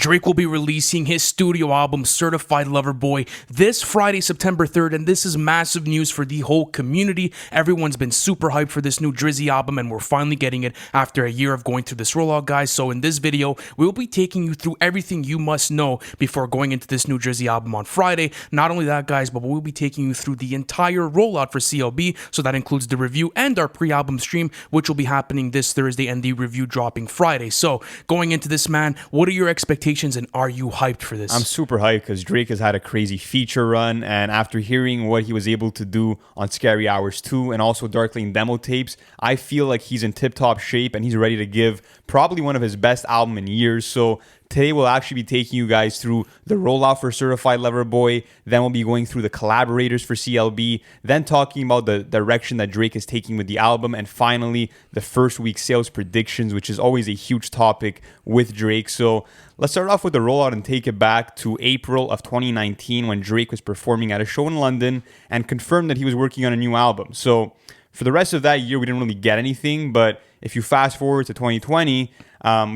Drake will be releasing his studio album, Certified Lover Boy, this Friday, September 3rd, and this is massive news for the whole community. Everyone's been super hyped for this new Drizzy album, and we're finally getting it after a year of going through this rollout, guys. So in this video, we'll be taking you through everything you must know before going into this new Drizzy album on Friday. Not only that, guys, but we'll be taking you through the entire rollout for CLB, so that includes the review and our pre-album stream, which will be happening this Thursday, and the review dropping Friday. So going into this, man, what are your expectations, and are you hyped for this? I'm super hyped because Drake has had a crazy feature run, and after hearing what he was able to do on Scary Hours 2 and also Dark Lane demo tapes, I feel like he's in tip-top shape and he's ready to give probably one of his best albums in years. So today we'll actually be taking you guys through the rollout for Certified Lover Boy, then we'll be going through the collaborators for CLB, then talking about the direction that Drake is taking with the album, and finally the first week sales predictions, which is always a huge topic with Drake. So let's start off with the rollout and take it back to April of 2019 when Drake was performing at a show in London and confirmed that he was working on a new album. So for the rest of that year, we didn't really get anything, but if you fast forward to 2020,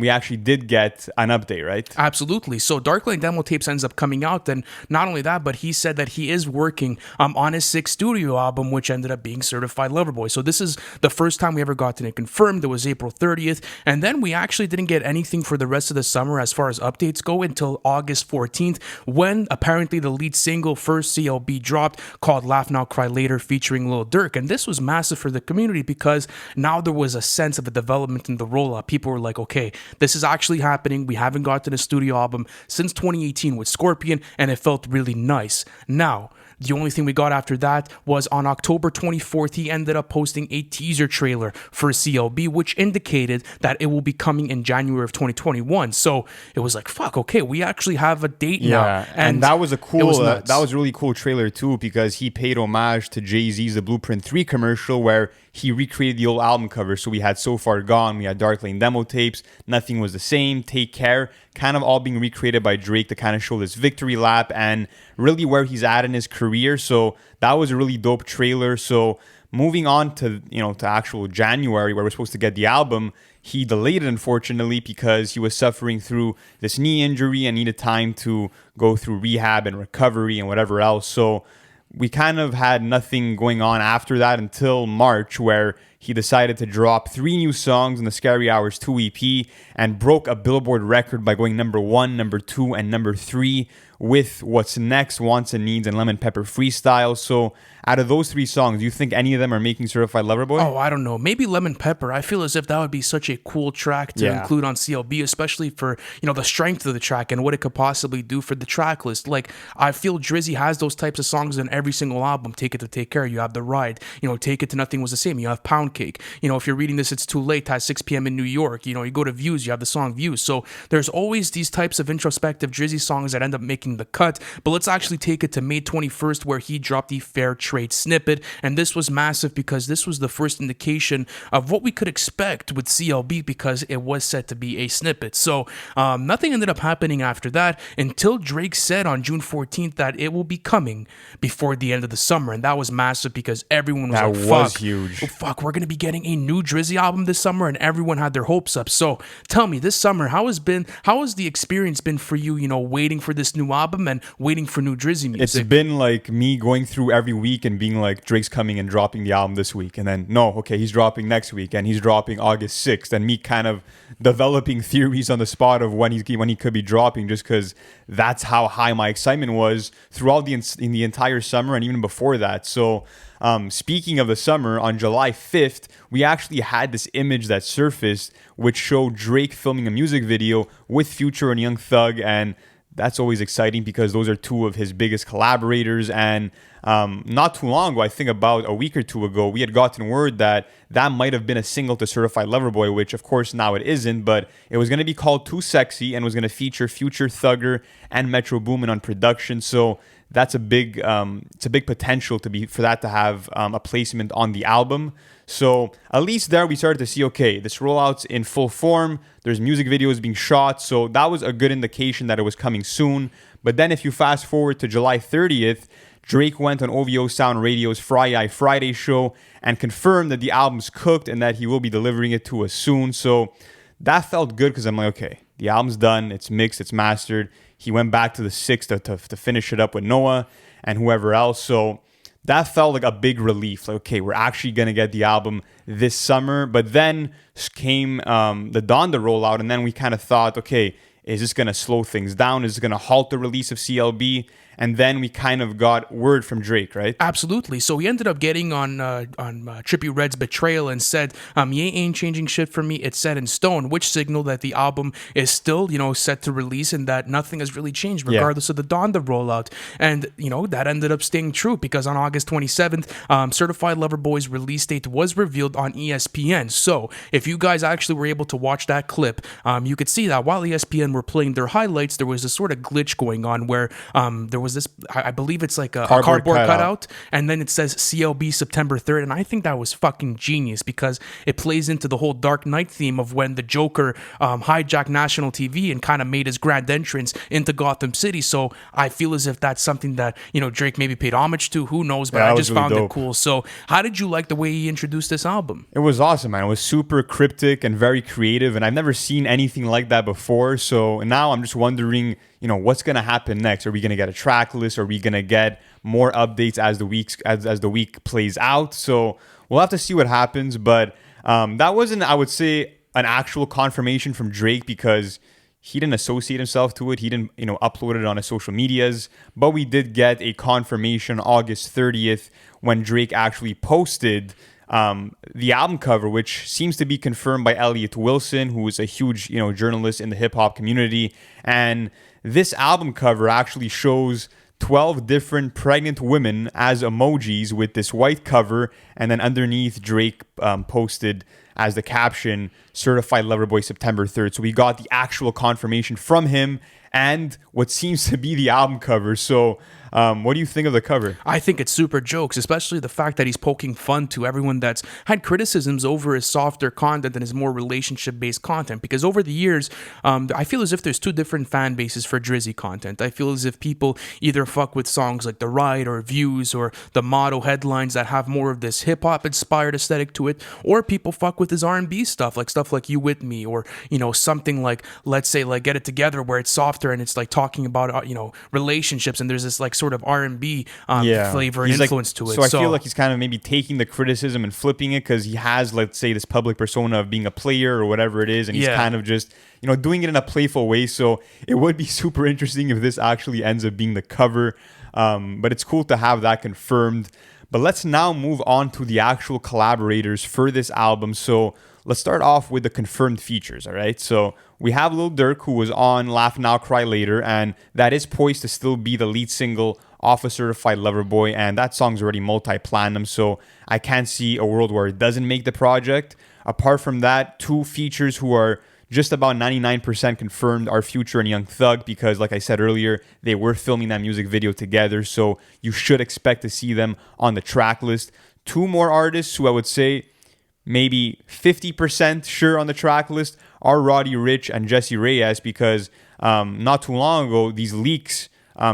we actually did get an update, right? Absolutely. So Dark Lane demo tapes ends up coming out, and not only that, but he said that he is working on his 6th studio album, which ended up being Certified Lover Boy. So this is the first time we ever gotten it confirmed. It was April 30th, and then we actually didn't get anything for the rest of the summer as far as updates go until August 14th, when apparently the lead single for CLB dropped, called Laugh Now Cry Later, featuring Lil Durk. And this was massive for the community because now there was a sense of a development in the rollout. People were like, okay, this is actually happening. We haven't gotten a studio album since 2018 with Scorpion, and it felt really nice. Now, the only thing we got after that was on October 24th, he ended up posting a teaser trailer for CLB, which indicated that it will be coming in January of 2021. So it was like, fuck, okay, we actually have a date now. And that was a cool, that was a really cool trailer too, because he paid homage to Jay-Z's The Blueprint 3 commercial where he recreated the old album cover. So we had So Far Gone, we had Dark Lane demo tapes, Nothing Was the Same, Take Care, kind of all being recreated by Drake to kind of show this victory lap and really where he's at in his career. So that was a really dope trailer. So moving on to, to actual January where we're supposed to get the album, he delayed it, unfortunately, because he was suffering through this knee injury and needed time to go through rehab and recovery and whatever else. So we kind of had nothing going on after that until March, where he decided to drop 3 new songs in the Scary Hours 2 EP and broke a Billboard record by going number 1, number 2, and number 3 with What's Next, Wants and Needs, and Lemon Pepper Freestyle. So out of those 3 songs, do you think any of them are making Certified Lover Boy? Oh, I don't know. Maybe Lemon Pepper. I feel as if that would be such a cool track to include on CLB, especially for, the strength of the track and what it could possibly do for the track list. Like, I feel Drizzy has those types of songs in every single album. Take It to Take Care. You have The Ride. Take It to Nothing Was the Same. You have Pound Cake. If you're reading this, It's Too Late, has 6 p.m. in New York. You go to Views, you have the song Views. So there's always these types of introspective Drizzy songs that end up making the cut. But let's actually take it to May 21st, where he dropped the Fair Trade snippet. And this was massive because this was the first indication of what we could expect with CLB, because it was set to be a snippet. So nothing ended up happening after that until Drake said on June 14th that it will be coming before the end of the summer. And that was massive because everyone was like, fuck. That was huge. Oh, fuck, we're going to be getting a new Drizzy album this summer, and everyone had their hopes up. So tell me, this summer, how has the experience been for you, waiting for this new album and waiting for new Drizzy music? It's been like me going through every week and being like, Drake's coming and dropping the album this week, and then no, okay, he's dropping next week and he's dropping August 6th, and me kind of developing theories on the spot of when he could be dropping, just because that's how high my excitement was throughout in the entire summer and even before that. So speaking of the summer, on July 5th, we actually had this image that surfaced which showed Drake filming a music video with Future and Young Thug, and that's always exciting because those are 2 of his biggest collaborators. And not too long ago, I think about a week or 2 ago, we had gotten word that might have been a single to Certified Lover Boy, which of course now it isn't, but it was going to be called Too Sexy and was going to feature Future, Thugger, and Metro Boomin on production. So that's a big potential for that to have a placement on the album. So at least there we started to see, okay, this rollout's in full form. There's music videos being shot. So that was a good indication that it was coming soon. But then if you fast forward to July 30th, Drake went on OVO Sound Radio's Fry Eye Friday show and confirmed that the album's cooked and that he will be delivering it to us soon. So that felt good because I'm like, okay, the album's done, it's mixed, it's mastered. He went back to the 6 to finish it up with Noah and whoever else. So that felt like a big relief. Like, okay, we're actually going to get the album this summer. But then came the Donda rollout, and then we kind of thought, okay, is this going to slow things down? Is it going to halt the release of CLB? And then we kind of got word from Drake, right? Absolutely. So he ended up getting on Trippie Redd's Betrayal and said, "Ye ain't changing shit for me. It's set in stone," which signaled that the album is still, set to release and that nothing has really changed regardless of the Donda rollout. And, that ended up staying true because on August 27th, Certified Lover Boy's release date was revealed on ESPN. So if you guys actually were able to watch that clip, you could see that while ESPN were playing their highlights, there was a sort of glitch going on where there was this, I believe it's like a cardboard cutout, and then it says CLB September 3rd, and I think that was fucking genius because it plays into the whole Dark Knight theme of when the Joker hijacked national TV and kind of made his grand entrance into Gotham City. So I feel as if that's something that, Drake maybe paid homage to, who knows, but I just really found it cool. So how did you like the way he introduced this album? It was awesome, man. It was super cryptic and very creative, and I've never seen anything like that before. So now I'm just wondering, what's going to happen next? Are we going to get a track list? Are we going to get more updates as the week plays out? So we'll have to see what happens. But that wasn't, I would say, an actual confirmation from Drake because he didn't associate himself to it. He didn't, upload it on his social medias. But we did get a confirmation August 30th when Drake actually posted the album cover, which seems to be confirmed by Elliot Wilson, who is a huge, journalist in the hip hop community. And this album cover actually shows 12 different pregnant women as emojis with this white cover, and then underneath Drake posted as the caption, Certified Lover Boy September 3rd. So we got the actual confirmation from him and what seems to be the album cover. So what do you think of the cover? I think it's super jokes, especially the fact that he's poking fun to everyone that's had criticisms over his softer content and his more relationship-based content. Because over the years, I feel as if there's two different fan bases for Drizzy content. I feel as if people either fuck with songs like The Ride or Views or the Motto headlines that have more of this hip-hop inspired aesthetic to it, or people fuck with his R&B stuff like You With Me, or, something like, let's say, like Get It Together, where it's softer and it's like talking about, relationships, and there's this like sort of R&B flavor and influence to it. So I feel like he's kind of maybe taking the criticism and flipping it because he has, let's say, this public persona of being a player or whatever it is, and he's kind of just, doing it in a playful way. So it would be super interesting if this actually ends up being the cover. But it's cool to have that confirmed. But let's now move on to the actual collaborators for this album. So let's start off with the confirmed features, all right? So we have Lil Durk, who was on Laugh Now, Cry Later, and that is poised to still be the lead single off of Certified Lover Boy, and that song's already multi-platinum, so I can't see a world where it doesn't make the project. Apart from that, two features who are just about 99% confirmed are Future and Young Thug, because like I said earlier, they were filming that music video together, so you should expect to see them on the track list. Two more artists who I would say maybe 50% sure on the track list are Roddy Ricch and Jesse Reyes, because not too long ago, these leaks,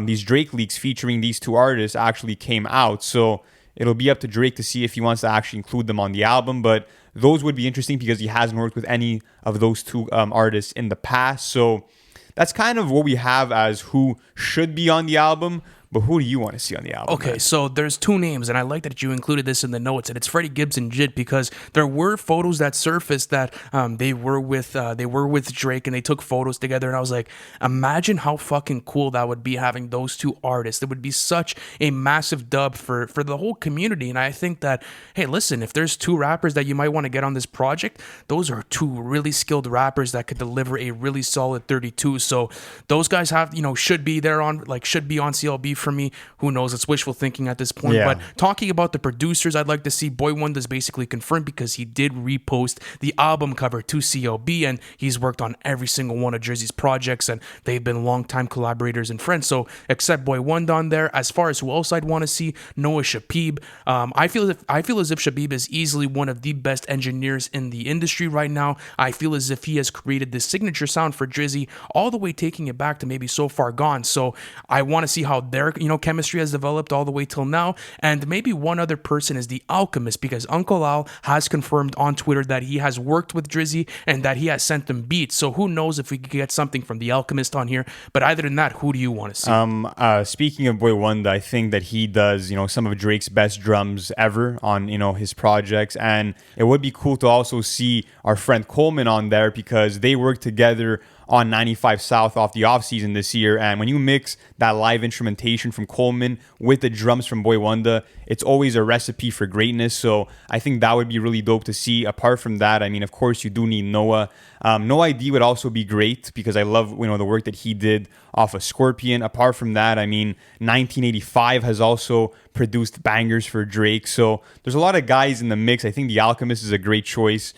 these Drake leaks featuring these two artists actually came out. So it'll be up to Drake to see if he wants to actually include them on the album. But those would be interesting because he hasn't worked with any of those two artists in the past. So that's kind of what we have as who should be on the album. But who do you want to see on the album? Okay, man? So there's two names, and I like that you included this in the notes, and it's Freddie Gibbs and Jid, because there were photos that surfaced that they were with Drake, and they took photos together, and I was like, imagine how fucking cool that would be having those two artists. It would be such a massive dub for the whole community, and I think that, hey, listen, if there's two rappers that you might want to get on this project, those are two really skilled rappers that could deliver a really solid 32. So those guys have, should be there on, should be on CLB for me. Who knows? It's wishful thinking at this point. But talking about the producers, I'd like to see Boy Wonder's basically confirmed because he did repost the album cover to CLB, and he's worked on every single one of Drizzy's projects, and they've been longtime collaborators and friends. So except Boy Wonder on there, as far as who else I'd want to see, Noah Shabib. I feel as if Shabib is easily one of the best engineers in the industry right now. I feel as if he has created this signature sound for Drizzy, all the way taking it back to maybe So Far Gone. So I want to see how they're their, chemistry has developed all the way till now. And maybe one other person is The Alchemist, because Uncle Al has confirmed on Twitter that he has worked with Drizzy and that he has sent them beats. So who knows if we could get something from The Alchemist on here. But other than that, who do you want to see? Speaking of Boy Wonder, I think that he does, some of Drake's best drums ever on, his projects. And it would be cool to also see our friend Coleman on there, because they work together on 95 South off the off season this year. And when you mix that live instrumentation from Coleman with the drums from Boy Wonder, it's always a recipe for greatness. So I think that would be really dope to see. Apart from that, I mean, of course, you do need Noah. No ID would also be great, because I love, the work that he did off of Scorpion. Apart from that, I mean, 1985 has also produced bangers for Drake. So there's a lot of guys in the mix. I think The Alchemist is a great choice.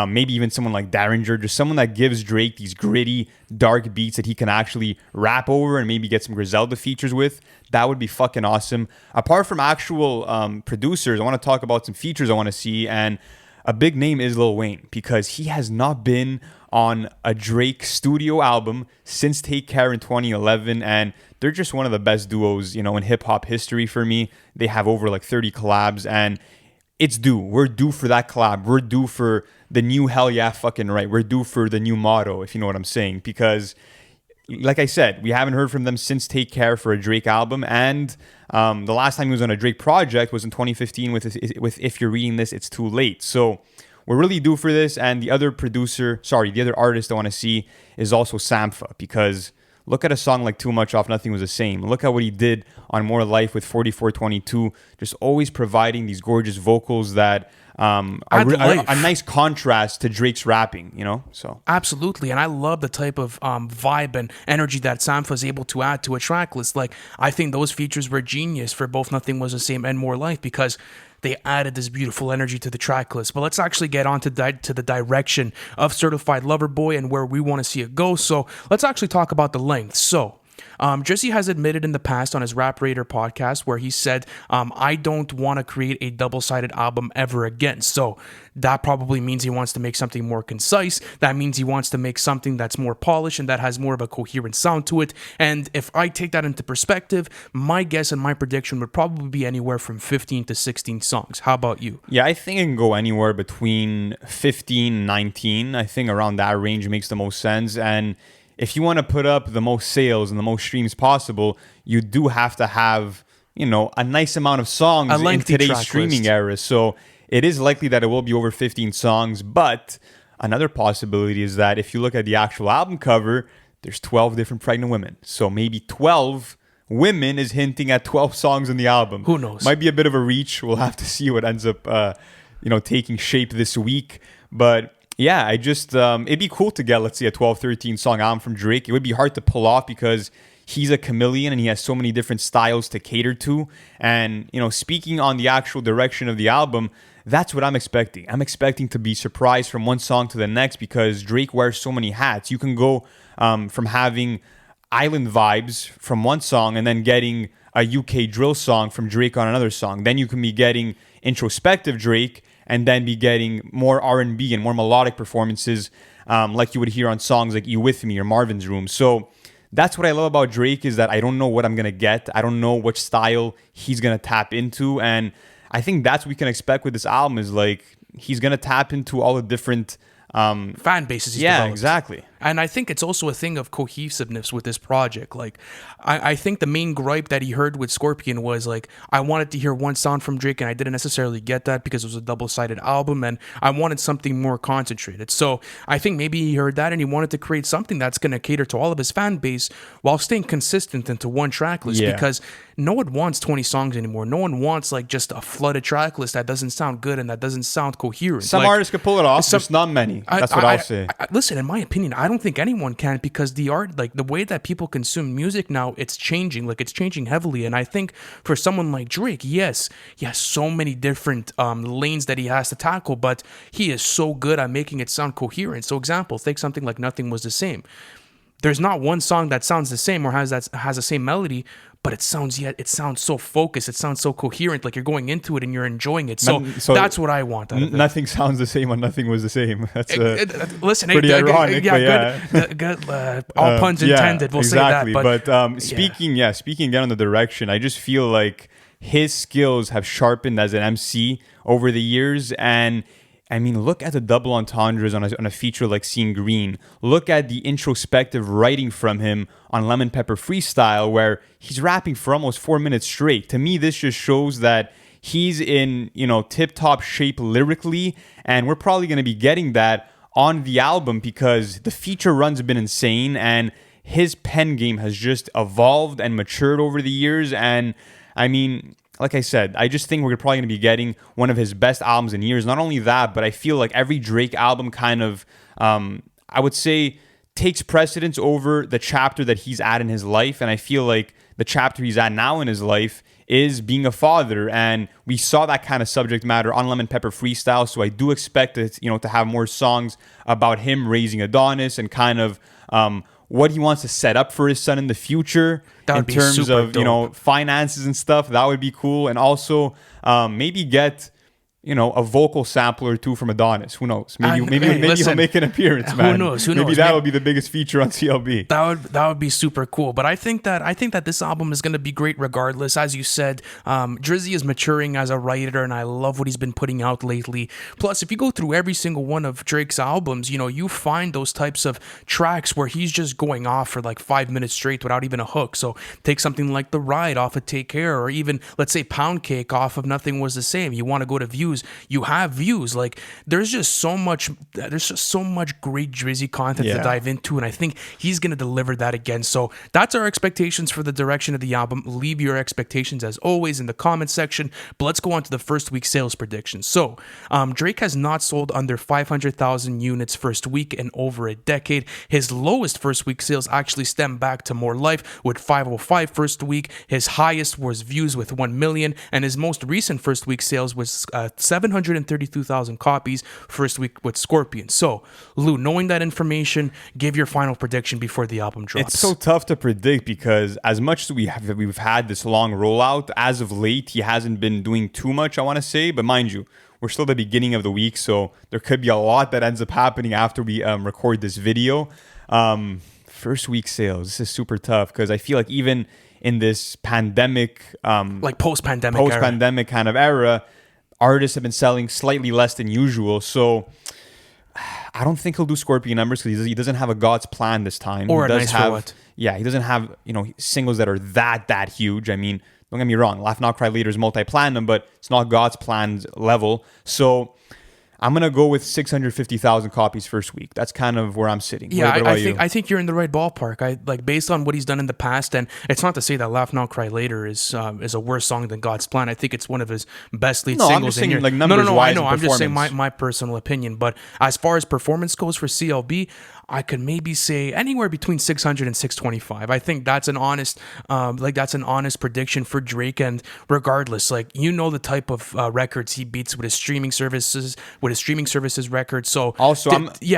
Maybe even someone like Derringer, just someone that gives Drake these gritty, dark beats that he can actually rap over and maybe get some Griselda features with. That would be fucking awesome. Apart from actual producers, I want to talk about some features I want to see. And a big name is Lil Wayne, because he has not been on a Drake studio album since Take Care in 2011, and they're just one of the best duos, in hip-hop history for me. They have over like 30 collabs, and it's due. We're due for that collab. We're due for the new Hell Yeah Fucking Right. We're due for the new motto, if you know what I'm saying, because like I said, we haven't heard from them since Take Care for a Drake album, and the last time he was on a Drake project was in 2015 with If You're Reading This, It's Too Late. So we're really due for this. And the other artist I want to see is also Sampha, because look at a song like Too Much off Nothing Was the Same. Look at what he did on More Life with 4422, just always providing these gorgeous vocals that are a nice contrast to Drake's rapping, so. Absolutely, and I love the type of vibe and energy that Sampha is able to add to a track list. Like, I think those features were genius for both Nothing Was the Same and More Life, because they added this beautiful energy to the track list. But let's actually get on to the direction of Certified Lover Boy and where we want to see it go. So let's actually talk about the length. So Drizzy has admitted in the past on his Rap Raider podcast where he said, I don't want to create a double-sided album ever again. So that probably means he wants to make something more concise. That means he wants to make something that's more polished and that has more of a coherent sound to it. And if I take that into perspective, my guess and my prediction would probably be anywhere from 15 to 16 songs. How about you? Yeah, I think it can go anywhere between 15 and 19. I think around that range makes the most sense. And if you want to put up the most sales and the most streams possible, you do have to have, a nice amount of songs in today's streaming era. So it is likely that it will be over 15 songs. But another possibility is that if you look at the actual album cover, there's 12 different pregnant women. So maybe 12 women is hinting at 12 songs on the album. Who knows? Might be a bit of a reach. We'll have to see what ends up, taking shape this week. But yeah, it'd be cool to get, let's say, a 12, 13 song album from Drake. It would be hard to pull off because he's a chameleon and he has so many different styles to cater to. And, speaking on the actual direction of the album, that's what I'm expecting. I'm expecting to be surprised from one song to the next because Drake wears so many hats. You can go from having island vibes from one song and then getting a UK drill song from Drake on another song. Then you can be getting introspective Drake and then be getting more R&B and more melodic performances like you would hear on songs like You With Me or Marvin's Room. So that's what I love about Drake is that I don't know what I'm going to get. I don't know which style he's going to tap into. And I think that's what we can expect with this album is like he's going to tap into all the different fan bases he's yeah, developed. Exactly. And I think it's also a thing of cohesiveness with this project. Like, I think the main gripe that he heard with Scorpion was like, I wanted to hear one sound from Drake and I didn't necessarily get that because it was a double-sided album and I wanted something more concentrated. So I think maybe he heard that and he wanted to create something that's going to cater to all of his fan base while staying consistent into one track list because no one wants 20 songs anymore. No one wants like just a flooded track list that doesn't sound good and that doesn't sound coherent. Some artists could pull it off, just not many. That's what I'll say. Listen, in my opinion, I don't think anyone can because the art, like the way that people consume music now, it's changing. Like it's changing heavily. And I think for someone like Drake, yes, he has so many different lanes that he has to tackle, but he is so good at making it sound coherent. So example, take something like Nothing Was the Same. there's not one song that sounds the same or has the same melody, but it sounds so focused. It sounds so coherent. Like you're going into it and you're enjoying it. So, that's what I want out of it. Nothing sounds the same when nothing was the same. That's listen, pretty ironic. Good. All puns intended. We'll exactly. say that. But speaking again on the direction, I just feel like his skills have sharpened as an MC over the years. And I mean, look at the double entendres on a feature like Seeing Green. Look at the introspective writing from him on Lemon Pepper Freestyle, where he's rapping for almost 4 minutes straight. To me, this just shows that he's in, tip-top shape lyrically, and we're probably going to be getting that on the album because the feature runs have been insane, and his pen game has just evolved and matured over the years. And I mean, like I said, I just think we're probably going to be getting one of his best albums in years. Not only that, but I feel like every Drake album kind of, I would say, takes precedence over the chapter that he's at in his life. And I feel like the chapter he's at now in his life is being a father. And we saw that kind of subject matter on Lemon Pepper Freestyle. So I do expect it, to have more songs about him raising Adonis and kind of what he wants to set up for his son in the future in terms of, finances and stuff. That would be cool. And also maybe get, a vocal sample or two from Adonis. Who knows? Maybe he'll make an appearance, man. Who knows? Maybe that'll be the biggest feature on CLB. That would be super cool. But I think that this album is going to be great regardless. As you said, Drizzy is maturing as a writer, and I love what he's been putting out lately. Plus, if you go through every single one of Drake's albums, you find those types of tracks where he's just going off for like 5 minutes straight without even a hook. So take something like The Ride off of Take Care, or even, let's say, Pound Cake off of Nothing Was the Same. You want to go to Views, you have Views. Like there's just so much great Drizzy content to dive into, and I think he's gonna deliver that again. So that's our expectations for the direction of the album. Leave your expectations as always in the comment section, but let's go on to the first week sales predictions. So Drake has not sold under 500,000 units first week in over a decade. His lowest first week sales actually stem back to More Life with 505 first week. His highest was Views with 1 million, and his most recent first week sales was 732,000 copies first week with Scorpion. So, Lou, knowing that information, give your final prediction before the album drops. It's so tough to predict because as much as we've had this long rollout, as of late, he hasn't been doing too much, I want to say. But mind you, we're still at the beginning of the week, so there could be a lot that ends up happening after we record this video. First week sales, this is super tough because I feel like even in this pandemic, like post-pandemic kind of era, artists have been selling slightly less than usual. So I don't think he'll do Scorpion numbers because he doesn't have a God's Plan this time. Or he a Nice For What. Yeah, he doesn't have singles that are that huge. I mean, don't get me wrong, Laugh Now Cry Later is multi-platinum, but it's not God's Plan's level. So I'm gonna go with 650,000 copies first week. That's kind of where I'm sitting. Yeah, I think you're in the right ballpark. I like based on what he's done in the past, and it's not to say that Laugh Now Cry Later is a worse song than God's Plan. I think it's one of his best lead singles. I'm just saying, like No, I know. I'm just saying my personal opinion. But as far as performance goes for CLB, I could maybe say anywhere between 600 and 625. I think that's an honest prediction for Drake. And regardless, the type of records he beats with his streaming services records. So also,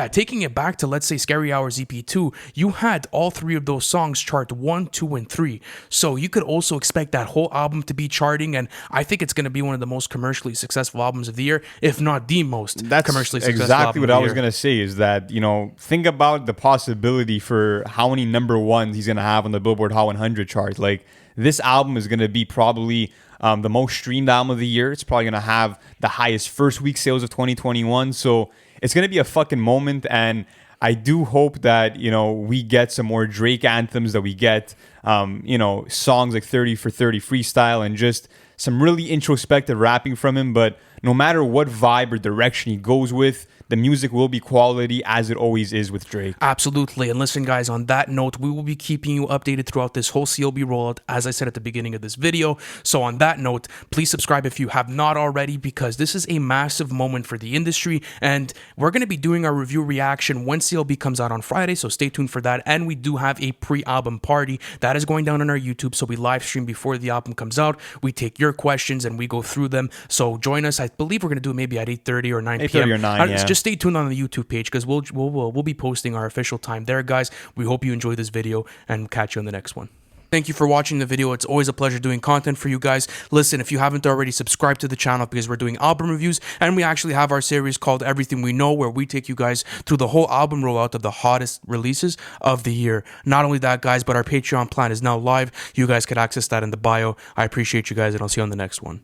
taking it back to, let's say, Scary Hours EP2, you had all three of those songs chart 1, 2, and 3. So you could also expect that whole album to be charting, and I think it's going to be one of the most commercially successful albums of the year, if not the most commercially successful album of the year. That's exactly what I was going to say, is that, think about the possibility for how many number ones he's going to have on the Billboard Hot 100 chart. Like, this album is going to be probably the most streamed album of the year. It's probably going to have the highest first week sales of 2021. So it's going to be a fucking moment. And I do hope that, we get some more Drake anthems, that we get, songs like 30 for 30 freestyle and just some really introspective rapping from him. But no matter what vibe or direction he goes with, the music will be quality, as it always is with Drake. Absolutely. And listen, guys, on that note, we will be keeping you updated throughout this whole CLB rollout, as I said at the beginning of this video. So on that note, please subscribe if you have not already, because this is a massive moment for the industry. And we're going to be doing our review reaction when CLB comes out on Friday, so stay tuned for that. And we do have a pre-album party that is going down on our YouTube, so we live stream before the album comes out. We take your questions and we go through them. So join us. I believe we're going to do it maybe at 8:30 or 9 8:30 p.m. or 9, yeah. Just stay tuned on the YouTube page because we'll be posting our official time there, guys. We hope you enjoy this video and catch you on the next one. Thank you for watching the video. It's always a pleasure doing content for you guys. Listen, if you haven't already, subscribe to the channel because we're doing album reviews, and we actually have our series called Everything We Know, where we take you guys through the whole album rollout of the hottest releases of the year. Not only that, guys, but our Patreon plan is now live. You guys can access that in the bio. I appreciate you guys, and I'll see you on the next one.